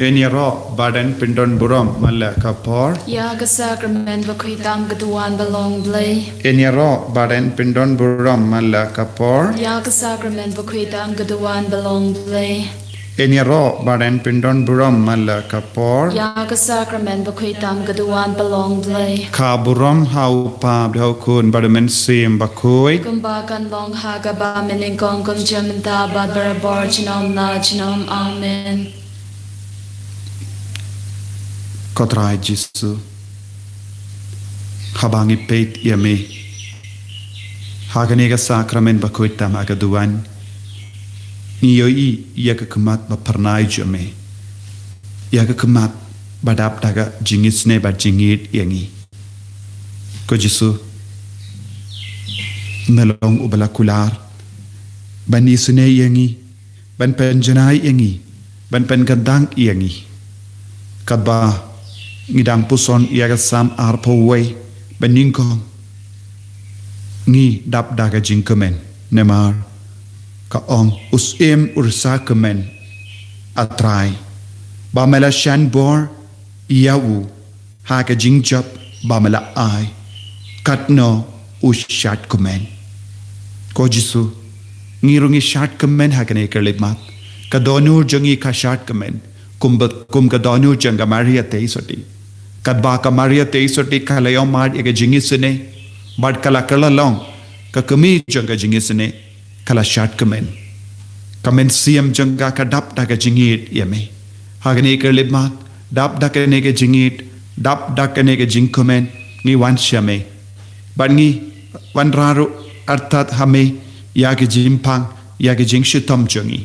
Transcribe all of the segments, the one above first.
Eniro badan pindon buram mala kapor. Yaga sacrament bakwitam gaduan balong blay. Eniro badan pindon buram mala kapor. Yaga sacrament bakwitam gaduan balong blay. Eniro badan pindon buram mala kapor. Yaga sacrament bakwitam gaduan balong blay. Kaburam hau pa hau kun badamen sim bakui. Kumbakan long haga ba meningkong kum jamenta bad barabor chinom na chinom amen. Kotrai Jisu Habangi peit yame Haganega sakrament bakuitam agaduan Niyoi yaga kumat baparnai jame Yaga kumat badap daga jingisne ba jingit yangi Ko Jisu Nalong ubala kular Ban isune yangi Ban penjanai yangi Ban penkandang yangi Kadba ngidang puson iaga sam arpo way beningkong ngi dap daga jingkemen nemar ka ong usim ursa kemen atrai ba mela shan bor iawu haga jingjap ba mela ai katno ushat kemen ko Jisu ngirungi shat kemen hagane kerlimat ka donur jongi ka shat kemen kum ka donur janga Maria teisoti Kadba ka Maria teisoti kalayo mad ega jingisene bad kala kala long ka kami janga jingisene kala shat kamen siam janga ka dap daga jingit yame hagane kerlimat dap daga nega jingit dap daga nega jingkumen ngi wan shame bad ngi wan raru artat hame yagi jimpang yagi jingshitom jongi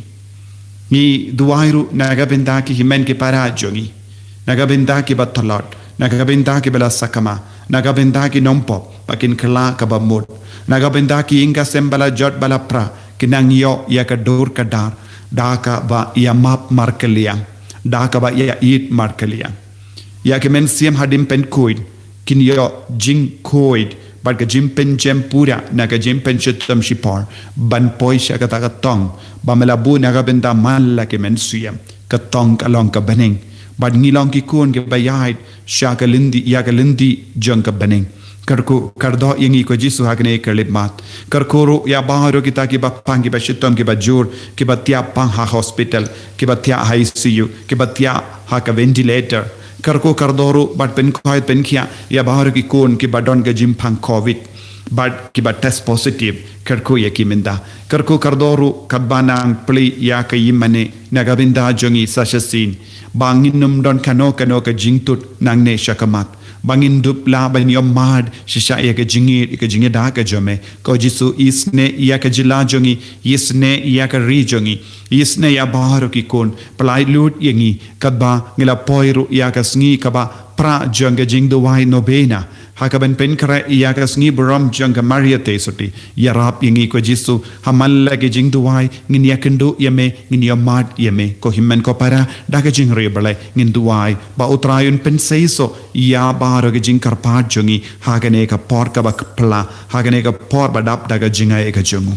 ngi duwairu naga bendaki himen ke para jongi naga bendaki batolot Nagabindaki bela sakama, nagabindaki nompop, pakin kela kabamud, nagabindaki inga sembala jot bala pra, kinang yo ya kadur kadar, daka ba ya map markeliang, daka ba ya eat markeliang. Ya kemen siam hadim pen kuid, kin yo jing kuid, bad ka jim pen jem pura, naga jim pen chutam shipor, ban poi sya kata katong, bamelabu nagabinda mala kemen siam, katong kalong ka bening. Bad ngilong ki kun ke bayait shakalindi yakalindi jang ka baning karko kardo yangi ko Jisu hagne kerlimat karkoro ya baharo kita ki bapang ki bashitom ki bajur ki batia pang ha hospital ki batia ICU ki batia ha ka ventilator karko kardoro bad pen khoit pen khia ya baharo ki kun ki badon ka jimpang covid bad ki bat test positive karko ya ki minda karko kardoro kadbanang pli ya ka yimane nagabinda jongi sashasin bangin num don kano ka jingtut nang ne shakamat bangin dup la ban yom mad shisha ya ka jingi da ka jome ko Jisu isne ya ka jila jongi isne ya ka ri jongi isne ya baharo ki kon plai lut yangi kadba ngila poiru ya ka sngi kaba pra jonga jingdu wai nobena hakaban pen kara ya ka sngi buram jonga Maria tesoti yarap yangi ko Jisu hamalla ke jingdu wai ngin yakendu yame ngin yamad yame ko himmen ko para daga jingre bale ngin duwai ba utrayun pen seiso ya baharo ke jing karpat jongi hagane ka por ka ba pla hagane ka por badap daga jinga e ka jongu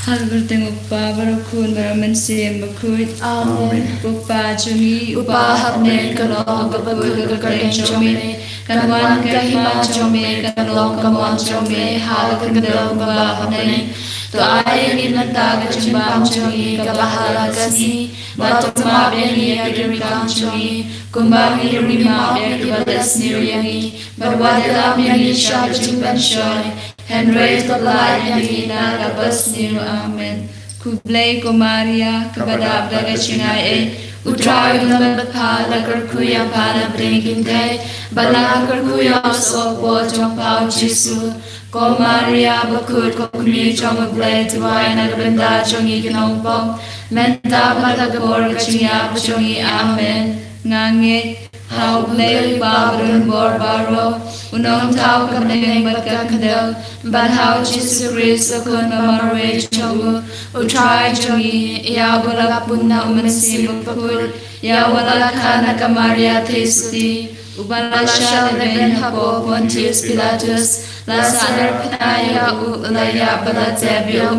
Halberteng upa barakun baraman sim bakut Amen. upa jumi Upa hapne kanong kapagul kakareng chome kanwan kahima chome kanong kamon chome hal kandang kabahapne to ay ninataga chimbang chome kabahala kasi batuma beni agirikang chome kumbang irima beni badas niryangi barwadam yangi shah chimban shoy and raise the light yangi na kabas niyo amen kublay ko Maria kabadab daga chinay Utray lambat pa lagar kuya pa na bringin kay balagar kuya so po jong pao Jisu ko Maria bakut ko kumi jong aglay tuway nagbanda jong ikinong pong menta matagabor ka chiya po jong i amen ngangit How play babarun bor baro unong tao kamneng magkakadal but how Jesus Christ akun mamarwe chogu utray jongi ya wala punna umansim pakul ya wala kana kamaria testi ubala siya leben hapo Pontius Pilatus Lazar Pinaya ulaya balatebyo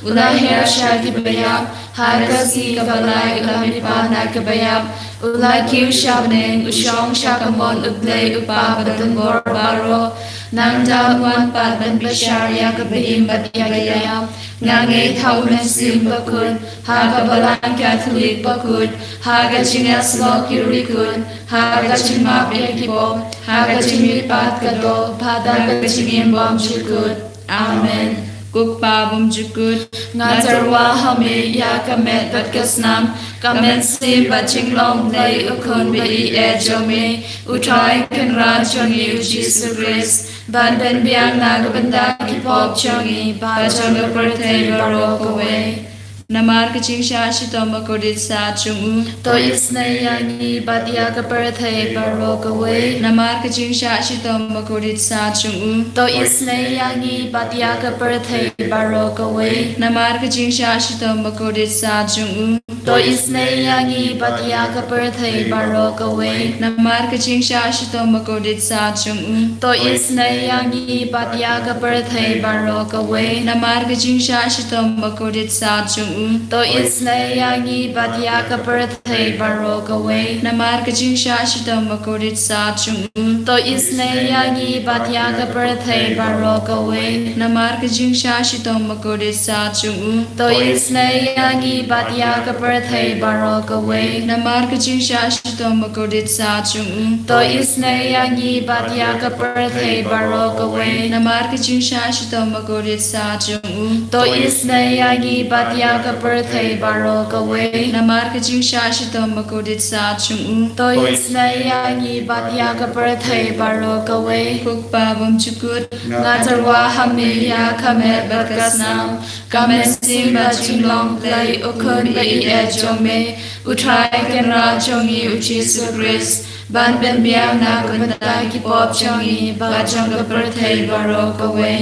ulahir siya gibaya Hagasi kabalai ulami pana kabayap ulai kiu shabneng ushong shakamon ublay upabadan bor baro nang dawan padan bisharya kabayim batyagayam ngange thaunan sim bakun hagabalan Catholic bakun hagaching aslo kirikun hagaching mapyakibo hagaching mipat kado padagaching imbam jukut. Amen. Kukpa bum jukut Ngazarwa hame ya kamet bat kasnam kamet sim baching long lay ukun be ejome utrai kan ra chongi Jesus Christ ban ben biang nagabanda ki pop chongi ba chonga birthday barokawe Namar kaching shashitom bakodit sa chungu to isne yangi badya ka birthday barokawe Namar kaching shashitom bakodit sa chungu to isne yangi badya ka birthday barokawe Namar kaching shashitom bakodit sa chungu to isne yangi badya ka birthday barokawe Namar kaching shashitom bakodit sa chungu to isne yangi badya ka birthday barokawe Namar kaching shashitom bakodit sa chungu to isne yangi badya ka birthday barokawe Namar kaching shashitom bakodit sa chungu to isne yangi badya ka birthday barokawe Namar kaching shashitom bakodit sa chungu to isne yangi badya ka birthday barokawe Namar kaching shashitom bakodit sa chungu to isne yangi badya ka birthday barokawe Namar kaching shashitom bakodit sa chungu to isne yangi badya ka birthday barokawe Namar kaching shashitom bakodit sa chungu to isne yangi badya ka birthday barokawe Kukpa bum jukut Ngazarwa hame ya kamet bakasnam kamet sim baching long lay ukun be ejome utrai kan ra chongi Jesus Christ ban ben biang nagabanda ki pop chongi ba chonga birthday barokawe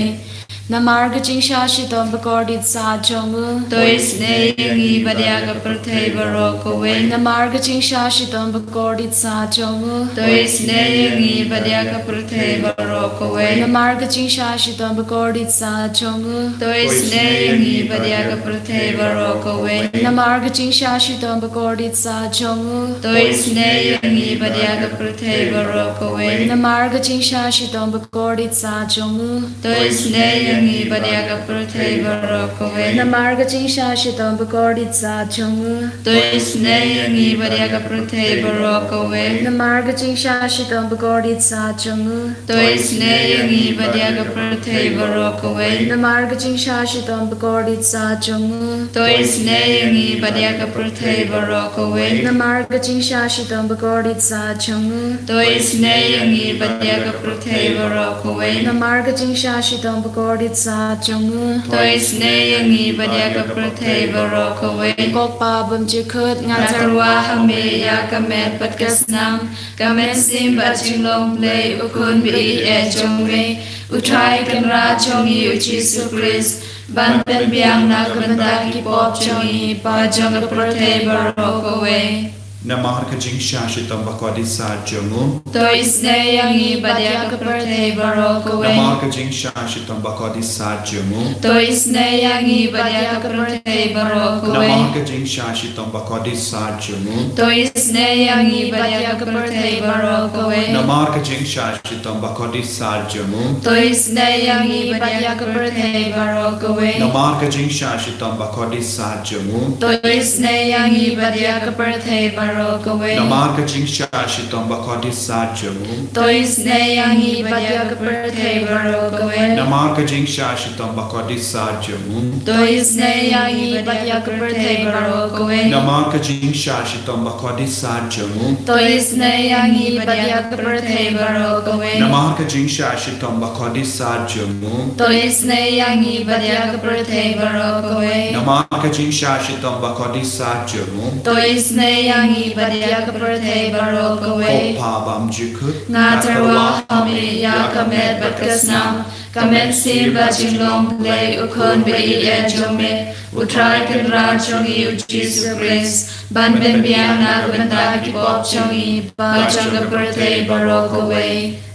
Namarga jing shashitom bakordit sa chongu To isne yangi badya ka birthday barokawe Namarga jing shashitom bakordit sa chongu To isne yangi badya ka birthday barokawe Namarga jing shashitom bakordit sa chongu To isne yangi badya ka birthday barokawe Namarga jing shashitom bakordit sa chongu To isne yangi badya ka birthday barokawe Namarga jing shashitom bakordit sa chongu To isne yangi badya ka birthday barokawe Namarga jing shashitom bakordit sa chongu To isne yangi badya ka birthday barokawe Namarga jing shashitom bakordit sa chongu To isne yangi badya ka birthday barokawe Namarga jing shashitom bakordit sa chongu To isne yangi badya ka birthday barokawe Namarga jing shashitom bakordit sa chongu To isne yangi badya ka birthday barokawe Namarga jing shashitom bakordit sa chongu To isne yangi badya ka birthday barokawe Kokpa bum jikut Ngazarwa hame ya kamet batkasnam kamet sim baching long play ukun be ejome utrai kan ra chongi Jesus Christ ban ben biang nagabanda ki pop chongi ba chonga birthday barokawe Namar kaching shashitam bakodit sa chungu To isne yangi badya ka birthday barokawe Namar kaching shashitam bakodit sa chungu To isne yangi badya ka birthday barokawe Namar kaching shashitam bakodit sa chungu To isne yangi badya ka birthday barokawe Namar kaching shashitam bakodit sa chungu To isne yangi badya ka birthday barokawe Namar kaching shashitam bakodit sa chungu To isne yangi badya ka birthday barokawe Namar kaching shashitam bakodit sa chungu To isne yangi badya ka birthday barokawe Namar kaching shashitam bakodit sa chungu To isne yangi badya ka birthday barokawe Namar kaching shashitam bakodit sa chungu To isne yangi badya ka birthday barokawe Namar kaching shashitam bakodit sa chungu To isne yangi badya ka birthday barokawe Namar kaching shashitam bakodit sa chungu To isne yangi badya ka birthday barokawe Kokpa bam jikut Ngazarwa hame ya kamet batkasnam kamet sim baching long play ukun be ejome utrai kan ra chongi Jesus Christ ban ben biang nagabanda ki pop chongi ba chonga birthday barokawe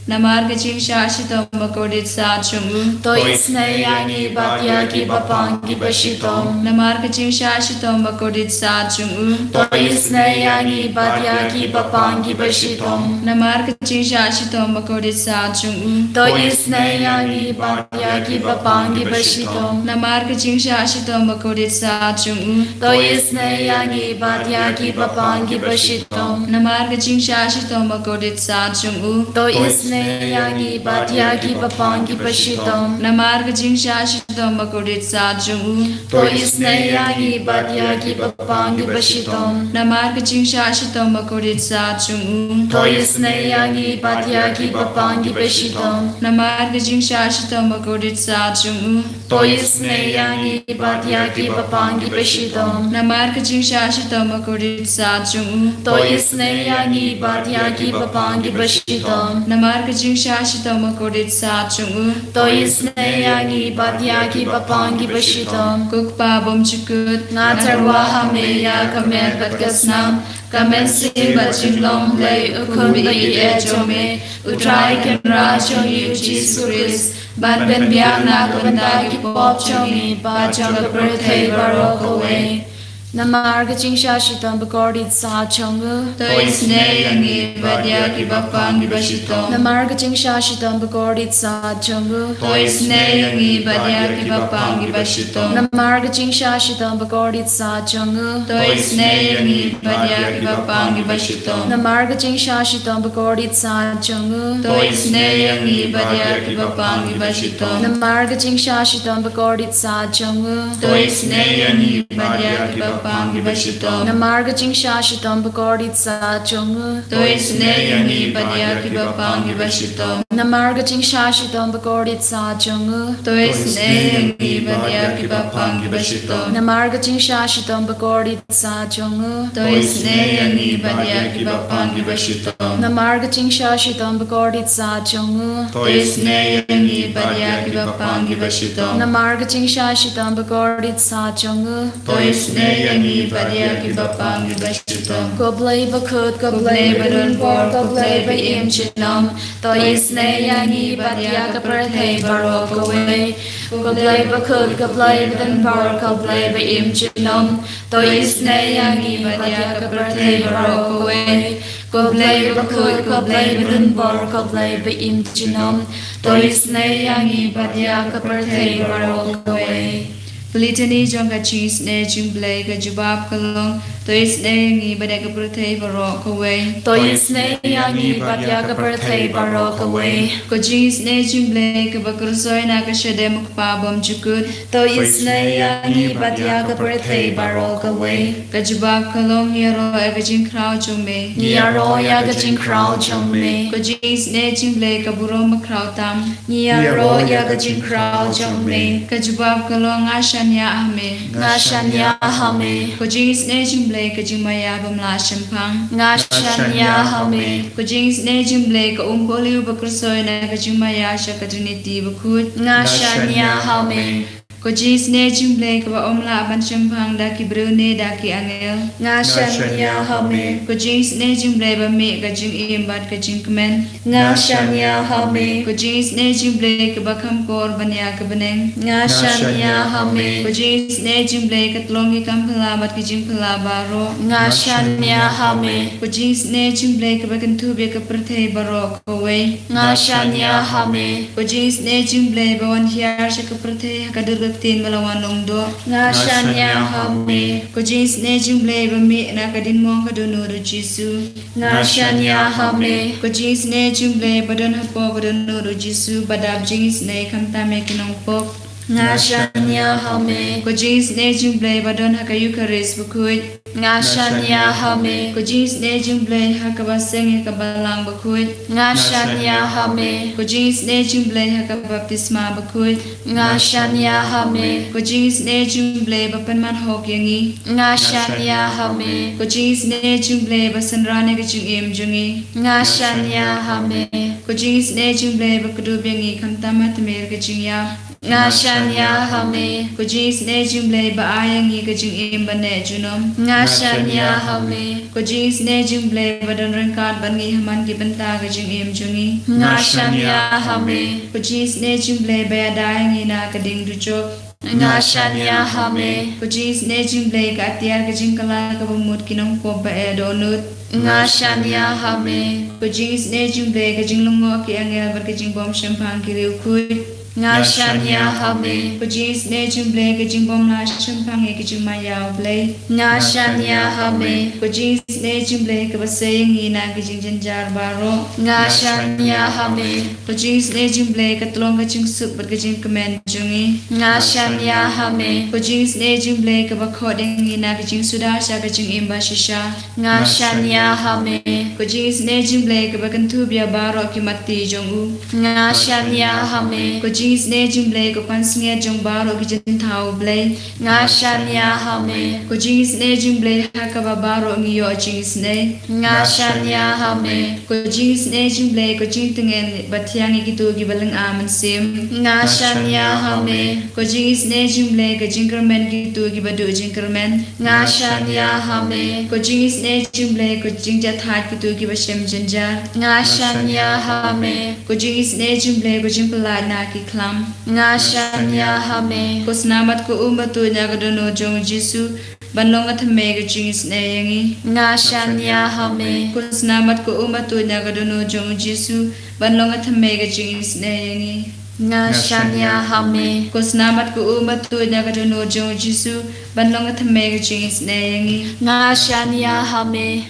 Namar kaching shashito makodit sa chungu. Tois na yangi batyagi bapangi bashitom. Namar kaching shashito makodit sa chungu. Tois na yangi batyagi bapangi bashitom. Namar kaching shashito makodit sa chungu. Tois na yangi batyagi bapangi bashitom. Namar kaching shashito makodit sa chungu. Tois na yangi batyagi bapangi bashitom. Namar kaching shashito makodit sa chungu. Tois na yangi batyagi bapangi bashitom. Namar kaching shashito makodit sa chungu. Tois na yangi batyagi bapangi bashitom. Namar kaching shashito makodit sa chungu. Tois na yangi batyagi bapangi bashitom. Namar kaching shashito makodit sa chungu. Tois na yangi batyagi bapangi bashitom. Namar kaching shashito makodit sa chungu. Tois na yangi batyagi bapangi bashitom. Namar kaching shashito makodit sa chungu. Tois na yangi batyagi bapangi bashitom. Kukpa bom chukut. Ngatarwa hameya kamer batkasnam. Kamen sim bachinglong lay ukun bi e jome. Utrai kenra chongi Jesus Christ. Ban ben biang na kunda ki pop chongi ba chong birthday barok away. Namar kaching shashitam bakordit sa chongu. Tois ne yangi badya ki bapang ki bashito. Namar kaching shashitam bakordit sa chongu. Tois ne yangi badya ki bapang ki bashito. Namar kaching shashitam bakordit sa chongu. Tois ne yangi badya ki bapang ki bashito. Namar kaching shashitam bakordit sa chongu. Tois ne yangi badya ki bapang ki bashito. Namar kaching shashitam bakordit sa chongu. Tois ne yangi badya ki bapang ki bashito. Namar kaching shashitam bakordit sa chongu. Tois ne yangi badya ki bapang ki bashito. Namar kaching shashitam bakordit sa chongu. Tois ne yangi badya ki bapang ki bashito. Namar kaching shashitam bakordit sa chongu. Tois ne yangi badya ki bapang ki bashito. Namar kaching shashitam bakordit sa chongu. Tois ne yangi badya ki bapang ki bashito. Namar kaching shashitam bakordit sa chongu. Tois ne yangi badya ki bapang ki bashito. Koblay bakut koblay badun por koblay ba im chinom. Tois ne yangi badya ka birthday barok away. Koblay bakut koblay badun por koblay ba im chinom. Tois ne yangi badya ka birthday barok away. Koblay bakut koblay badun por koblay ba im chinom. Tois ne yangi badya ka birthday barok away. Pelitani jangka cheese ne jumblay ka jubab kalong. Tois ne yangi badya ka birthday barok away. Tois ne yangi badya ka birthday barok away. Ko cheese ne jumblay ka bakursoy na ka shade mukpabam chukut. Tois ne yangi badya ka birthday barok away. Ka jubab kalong yaro ka jing kraw chungme. Niyaro ya ka jing kraw chongme. Ko cheese ne jumblay ka burom kraw tam. Niyaro ya ka jing kraw chongme. Ka jubab kalong ashanya ahme. Ngashanya hame. Ko cheese ne jumblay ka jingmaya bamla shampang. Ngashanya hame. Ko jeans ne jumblay ka umboli bakursoy na ka jumaya sha ka trinity bakut. Ngashanya hame. Ko jeans ne jumblay ka ba omla ban shampang da ki brune da ki angel. Ngashanya hame. Ko jeans ne jumblay ba me ka jing imbat ka jing kmen. Ngashanya hame. Ko jeans ne jumblay ka ba kam kor banya ka beneng. Ngashanya hame. Ko jeans ne jumblay ka tlongi kam palabat ki jing palabaro. Ngashanya hame. Ko jeans ne jumblay ka ba kantubya ka birthday barok away. Ngashanya hame. Ko jeans ne jumblay ba wan hiar sha ka birthday ka tin malawan longdo. Ngashanya hame. Ko jeans ne jumblay ba mi na ka din mong ka donoro Jisu. Ngashanya hame. Ko jeans ne jumblay ba don hapo ka donoro Jisu badab jeans ne kamta me kinong pok. Ngashanya hame. Ko jeans ne jumblay ba don haka Eucharist bukut. Ngashanya hame. Ko jeans ne jumblay haka ba seng haka balang bakut. Ngashanya hame. Ko jeans ne jumblay haka baptisma bakut. Ngashanya hame. Ko jeans ne jumblay ba panman hok yangi. Ngashanya hame. Ko jeans ne jumblay ba sanrane ka jung im jungi. Ngashanya hame. Ko jeans ne jumblay ba kudu bengi kamtama tamer ka jung ya. Ngashanya hame Kujis ne jumble ba ayangi kajing im bane junom. Ngashanya hame Kujis ne jumble ba don rengkat bangi haman ki benta kajing im jungi. Ngashanya hame Kujis ne jumble ba dayangi na kading ducok. Ngashanya hame Kujis ne jumble ka tiar kajing kala ka bumut kinong ko ba donut. Ngashanya hame Kujis ne jumble kajing lungo ki angel bar kajing bom shampang ki riu kuit. Ngashanya hame Kujis ne jumble kajing bom la shampang e kajing mayaw blay. Ngashanya hame Kujis ne jumble ka basayang ina kajing janjar baro. Ngashanya hame Kujis ne jumble ka tlong kajing sup bar kajing kemen jungi. Ngashanya hame Kujis ne jumble ka bakhodeng ina kajing sudasha kajing imba shisha. Ngashanya hame Kujis ne jumble ka bakantu biya baro ki mati jongu. Ngashanya hame Kujis ne jumble ka pansnge jong baro ki jan thau blay. Ngashanya hame Kujis ne jumble hakaba baro ngiyo jingis ne. Ngashanya hame Kujis ne jumble ko jing tengen batyangi gitu ki balang aman sim. Ngashanya hame Kujis ne jumble ka jingkermen gitu ki badu jingkermen. Ngashanya hame Kujis ne jumble ko jingjat hat gitu ki bashem janjar. Ngashanya hame Kujis ne jumble ko jimpelad na ki klam. Ngashanya hame Ko snamat ko umbatu nya ka dono jong jisu banlong at me ka jingis ne yangi. Ngashanya hame Ko snamat ko umbatu nya ka dono jong jisu banlong at me ka jingis ne yangi. Ngashanya hame Ko snamat ko umbatu nya ka dono jong jisu banlong at me ka jingis ne yangi. Ngashanya hame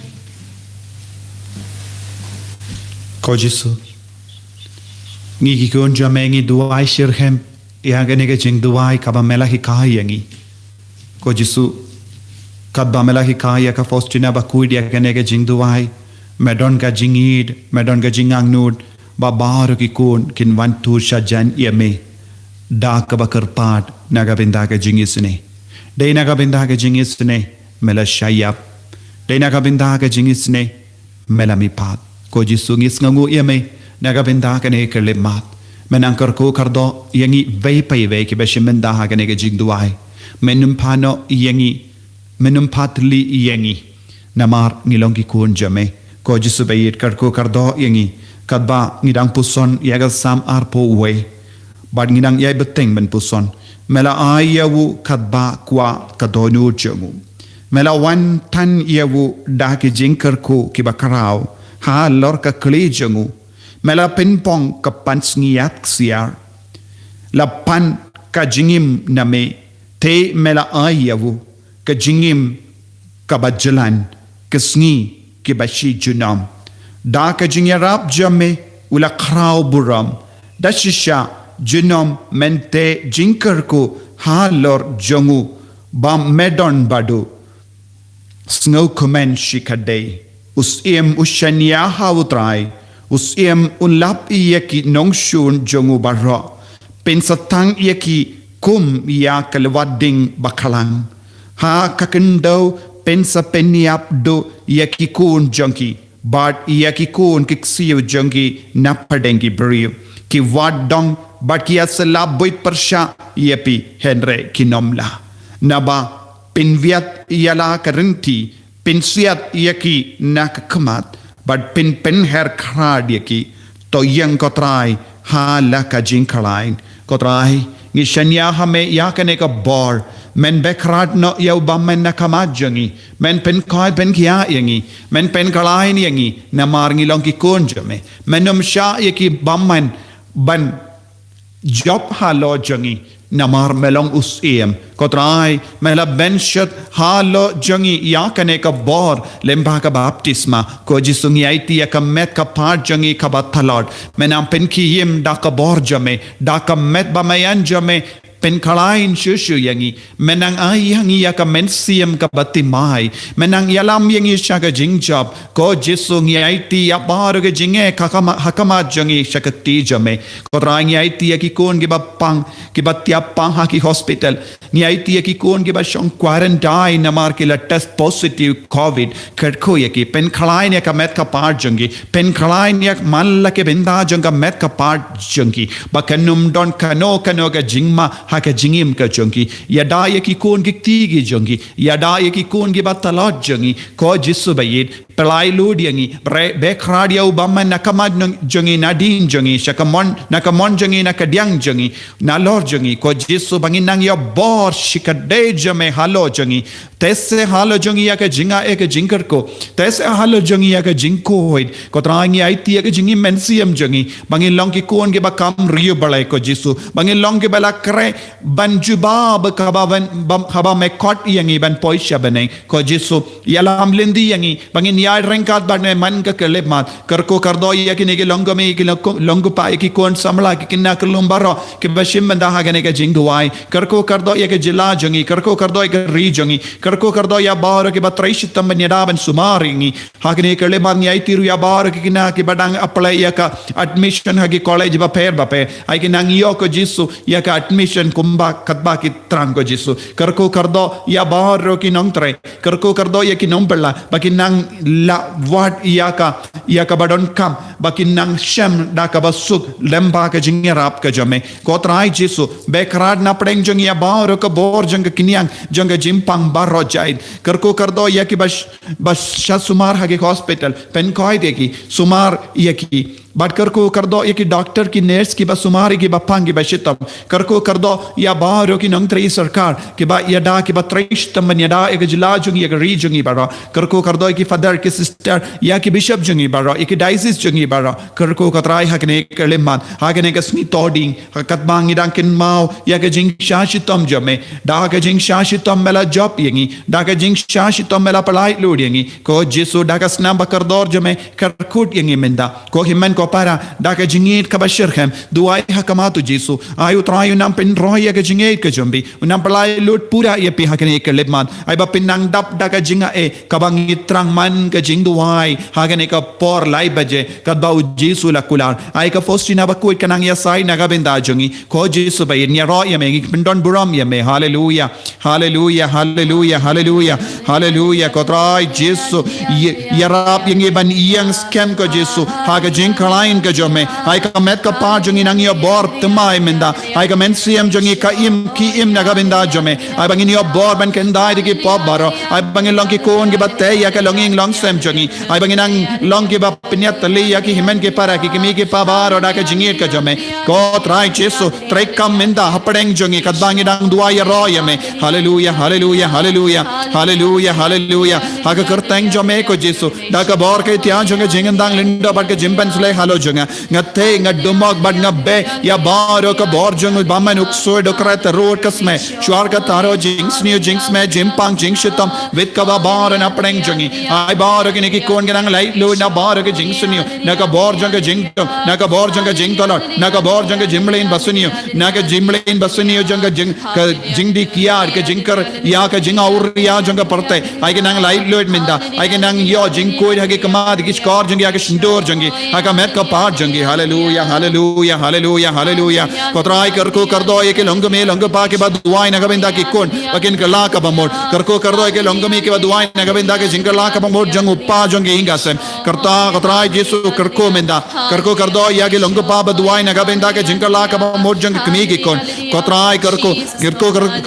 Ko Jisu ngi ki kun jame ngi duai shirhem ya gane ke jing duai ka ba mela hi ka yangi Ko Jisu ka ba mela hi ka ya ka fostina ba ku dia gane ke jing duai medon ka jingid medon ka jingangnud ba bar ki kun kin wan tu sha jan yeme da ka ba karpat naga binda ka jingisne dei naga binda ka jingisne mela shayap dei naga binda ka jingisne mela mi pat Ko Jisu ngis ngangu yeme naga binda ka ne kerle mat menangkar ko kardo yangi vei pai vei ki beshi menda ha ka ne ke jing duai menum pano yangi menum patli yangi namar ngilong ki kun jame Ko Jisu bayit kar ko kardo yangi kadba ngidang puson yaga sam arpo we bad ngidang yai beteng men puson mela ayawu kadba kwa kadonu jamu mela wan tan yawu da ki jingkar ko ki bakarao ha lor ka kli jangu mela pinpong ka pansngiat siar la pan ka jingim name te mela ayawu ka jingim ka bajalan ka sngi ki bashi junam da ka jingyarap jame ula krao buram da shisha junam mente jinkar ko ha lor jangu ba medon badu snow komen shikadei us em ushania hautrai us em unlap yaki nongshun jongu barro pensatang yaki kum ya kalwading bakalang ha kakendo pensa peniap do yaki kun junki but yaki kun kiksiu junki napadengi brio ki wadong but ki asala boit persha yepi henre kinomla naba pinviat yala karinti pinsiat yaki nak kemat but pin her krad yaki to yang kotrai ha la ka jinkalain kotrai ngi shanya hame yakane ka bor men bekrad no yau bammen nakamat jangi men pen kai pen kia yangi men pen kalain yangi namar ngi long ki konjame menum sha yaki bammen ban job ha lo jangi namar melong us em kotrai mela benchet halo jangi yakane ka bor lemba ka baptisma ko jisungi aiti ya ka met ka part jangi ka bathalot menam pen ki yim da ka bor jame da ka met ba mayan jame pen kalain syusyu yangi menang ayang ia ka mensiam ka batimai menang yalam yangi syaga jingjab ko Jesu ngi aiti ya baru ke jinge hakama jangi syakati jame ko rangi aiti ya ki kon ki bapang ki batiap pang ha ki hospital ngi aiti ya ki kon ki ba shong quarantine namar ki la test positive covid kerko ya ki pen kalain ya ka met ka par jangi pen kalain ya malla ke benda janga met ka par jangi ba kanum don kano ga jingma ha ka jingim ka jangi ya da ya ki kon ki tigi jangi ya da ya ki kon ki batalot jangi ko Jesu bayid pelai lu diangi bekradia ubama nakamad jangi nadin jangi shakamon nakamon jangi nakadiang jangi nalor jangi ko Jesu banginang ya bor shikade jame halo jangi tesse halo jangi ya ka jinga ek jinkar ko tesse halo jangi ya ka jinko hoid ko trangi aiti ya ka jingi mensiam jangi bangin long ki kon ke bakam rio balai ko Jesu bangin long ke bala kre banjuba bakaban haba me kot yangi ban poisha banai ko Jesu yalam lindi yangi bangin यार रंकात बाटने मन का कले मात करको कर दो ये कि नेके लंगो में कि लंगो पाए कि कौन संभला कि किन्ना कलुम बारो कि बशिम बंदा हा गने के जिंग दुआई करको कर दो ये के जिला जंगी करको कर दो ये री जंगी करको कर दो या बारो के बत्रैश तम बन्यडाबन सुमारिंगी हा गने कले मात न्याय तिरु या बारो कि किन्ना कि बडांग अप्लाई या का एडमिशन हा कि कॉलेज बापे आई कि नांगियो को जिसु या का एडमिशन कुंबा कतबा की त्रंग को जिसु करको कर दो या बारो की नंगत्रे करको कर दो ये कि नंपला बाकी नंग la wat ia ka badon kam bakinang shem da ka basuk lemba ka jingerap ka jame kotrai Jesu bekrad na preng jong ya baur ka bor jong kinyang jong jimpang baro jaid karko kardo ya ki bas sumar ha ke hospital pen koi de ki sumar ya ki but करको कर दो ये कि डॉक्टर की नर्स की बस सुमारी की बप्पांग की बशितम करको कर दो या बाहर की नंगत्री सरकार कि बा यदा कि बत्रिश तमन यदा एक जिला जुंगी एक री जुंगी बारा करको कर दो कि फादर की सिस्टर या कि बिशप जुंगी बारा एक डाइसिस जुंगी बारा करको कतराई हकने कलेमान हकने कसमी तोडिंग कतबांग इदां किन माओ या कि जिंग शाशितम जमे डा के जिंग शाशितम मेला जॉब यंगी डा के जिंग शाशितम मेला पलाई लोड यंगी को जेसु डा का स्नाम बकर दौर जमे करकुट यंगी मिंदा को हिमन para daka jingit ka bashirkhem duai hakamatu Jesu ayu trayu nam pen roya ka jingit ka jumbi unam palai lut pura ye pi hakane ka lebman ai ba pinang dap daka jinga e kabang itrang man ka jing duai hakane ka por lai baje ka bau Jesu la kular ai ka fostina ba kuit kanang ya sai naga benda jungi ko Jesu ba nya roya me pindon buram ye me hallelujah hallelujah hallelujah hallelujah hallelujah ko trai Jesu yarap yang ban yang scam ko Jesu haga jing lain ka jome ai ka met ka pa jungi nang yo bor tmai menda ai ka men siam jungi ka im ki im naga benda jome ai bangin yo bor ban ken dai ki pop baro ai bangin long ki kon ki batte ya ka longing long sem jungi ai bangin nang long ki ba pinyat tali ya ki himen ke para ki mi ki pa baro da ka jingi ka jome ko trai Jesu trai kam menda hapdeng jungi ka bangi dang dua ya ro ya me hallelujah hallelujah hallelujah hallelujah hallelujah ha ka kerteng jome ko Jesu da ka bor ke tian jungi jingendang lindo bat ke jimban sule halo junga ngate ngadumok bad ngabe ya baro ka bor jung baman ukso dokrat road kasme chwar ka taro jinx me jimpang jingshitam with ka bar na preng jungi ai bar ki ki kon ganang lai lo na bar ki jingsniyo na ka bor jung jing na ka bor jung jing tolot na ka bor jung jimlein basuniyo na ka jimlein basuniyo jung jing ka jingdi kiar ka jingkar ya ka jing aur ya jung parte ai ki nang lai lo minda ai ki nang yo jing koi ha ki kamad ki skor jung ya ka shindor jungi ha ka met ka par Jangi hallelujah hallelujah hallelujah hallelujah कोतराई करको कर दो ये के लंग में लंग पा के बाद दुआई नगबिंदा की कोन बकिन कला का बमोड करको कर दो ये के लंग में के बाद दुआई नगबिंदा के जिंगला का बमोड जंग उपा जंगे इंगा से करता कोतराई यीशु करको मिंदा करको कर दो या के लंग पा बाद दुआई नगबिंदा के जिंगला का बमोड जंग कमी की कोन कोतराई करको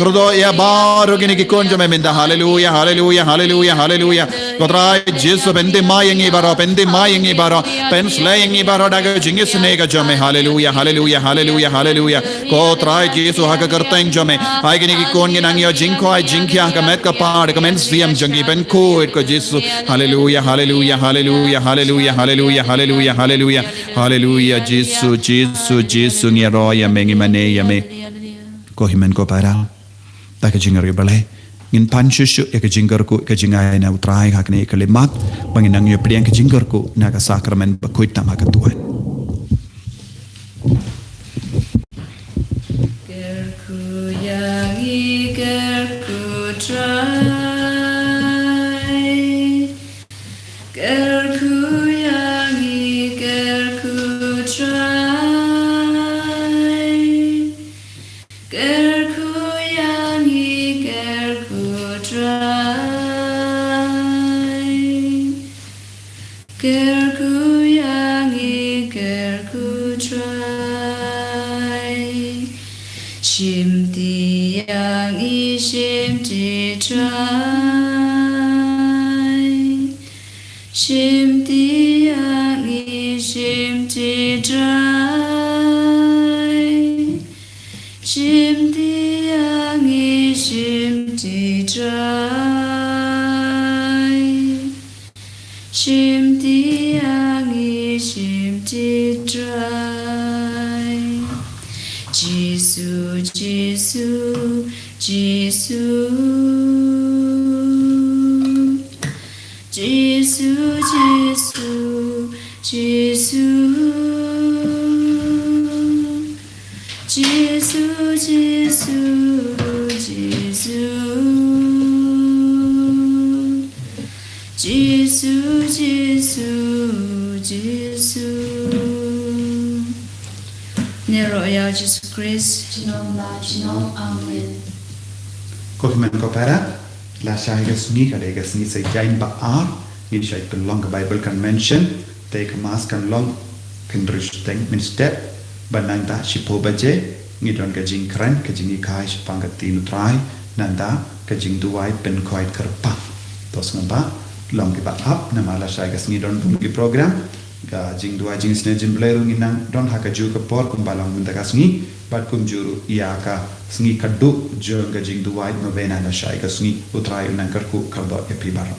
कर दो या बार के की कोन जमे मिंदा हालेलुया हालेलुया हालेलुया हालेलुया कोतराई यीशु बेंदे मायंगी बारो पेन स्लेयंगी बारो डागे जिंगे सुनेगा जमे हालेलुया हालेलुया हालेलुया हालेलुया को त्राय Jesu haka kerteng jome ai gini ki kon nang yo jingko ai jingkya ka met ka paad ka men siam jangi ben ko it ko Jesu hallelujah hallelujah hallelujah hallelujah hallelujah hallelujah hallelujah hallelujah Jesu Jesu Jesu ni roya mengi mane yame ko himen ko para ta ka jingar balai ngin panchushu ya ka jingar ko ka jingai na utrai hakne kalimat banginang yo priang ka jingar ko na ka sakramen ba ko itam ka Tuhan Kerku Shim ti yang i shim ti trai. Shim ti yang i shim ti trai. Shim ti yang i shim ti trai. Shim ti yang i shim ti trai. Jesus, Jesus, Jesus, Jesus, Jesus, Jesus, Jesus, Jesus, Jesus, Jesus. Nero ya Jesus Christ. Chinom la chinom amen. Kokiman ko para la shahigas ni kadegas ni sa jain ba ar ni shay kan long Bible convention te ka mas kan long kan rishten min step bananda shipo baje ni don ka jing kran ka jing kai pangati nu trai nanda ka jing duai pen koit karpa tos ngaba long ki ba up na mala shahigas ni don ki program ga jing dua jing sne jing blero nginang don haka ju ka por kum balang mundakas ngi bat kum juru iya ka sngi kaddu jo ga jing dua novena na shai ka sngi utrai nang karku kaldo epi baro